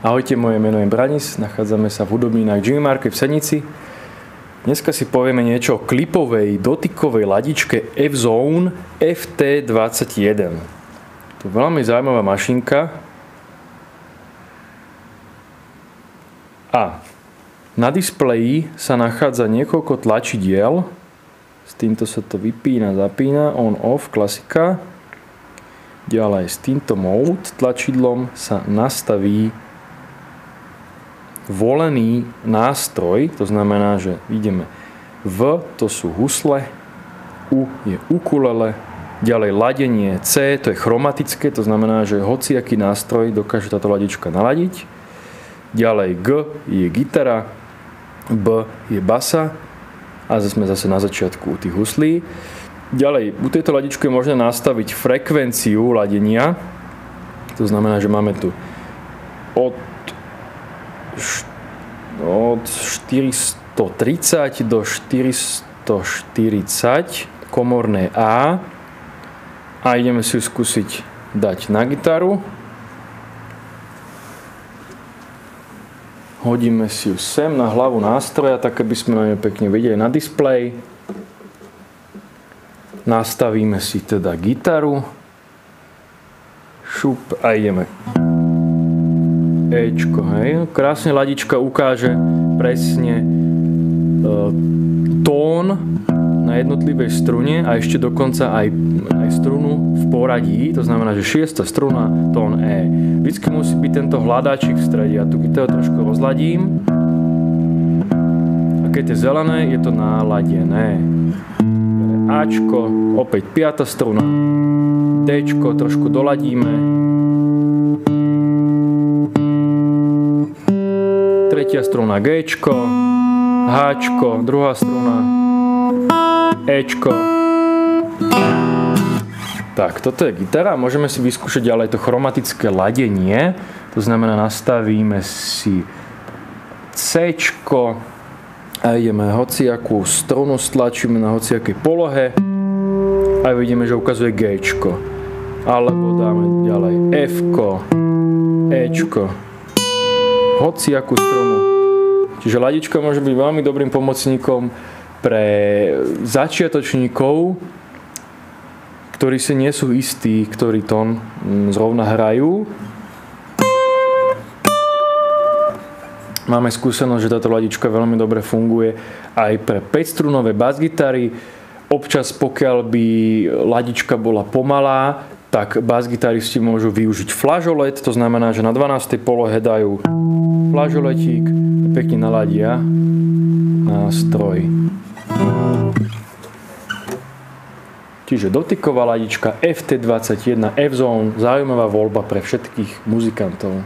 Ahojte, moje meno je Branis, nachádzame sa v hudobnínach Jimmy Marke v Senici. Dneska si povieme niečo o klipovej dotykovej ladičke F-Zone FT21. To je veľmi zaujímavá mašinka. A na displeji sa nachádza niekoľko tlačidiel. S týmto sa to vypína, zapína, on, off, klasika. Ďalej s týmto mode tlačidlom sa nastaví volený nástroj, to znamená, že ideme V, to sú husle, U je ukulele, ďalej ladenie C, to je chromatické, to znamená, že hociaký nástroj dokáže táto ladička naladiť. Ďalej G je gitara, B je basa a sme zase na začiatku u tých huslí. Ďalej, u tejto ladičky je možné nastaviť frekvenciu ladenia, to znamená, že máme tu od 430 do 440 komorné A a ideme si ju skúsiť dať na gitaru. Hodíme si ju sem na hlavu nástroja, tak aby sme ju pekne videli na displeji. Nastavíme si teda gitaru. Šup a ideme. Ečko, hej. Krásne ladička ukáže presne tón na jednotlivej strune a ešte dokonca aj strunu v poradí. To znamená, že 6. struna, tón E. Vždycky musí byť tento hľadáčik v strede. Ja tu gitaru trošku rozladím. A keď je zelené, je to naladené. Ačko, opäť 5. struna. Dčko trošku doladíme. 3. struna Gčko, Hčko, 2. struna, Ečko. Tak, toto je gitara. Môžeme si vyskúšať ďalej to chromatické ladenie. To znamená, nastavíme si Cčko a ideme hociakú strunu stlačíme na hociakej polohe a vidíme, že ukazuje Gčko. Alebo dáme ďalej Fko, Ečko, hociakú strunu. Čiže ladička môže byť veľmi dobrým pomocníkom pre začiatočníkov, ktorí si nie sú istí, ktorý tón zrovna hrajú. Máme skúsenosť, že táto ladička veľmi dobre funguje aj pre 5-strunové basgitary. Občas, pokiaľ by ladička bola pomalá, tak basgitaristi môžu využiť flažolet, to znamená, že na 12. polohe dajú flažoletík a pekne naladia nástroj. Čiže dotyková ladička FT21 F-Zone, zaujímavá voľba pre všetkých muzikantov.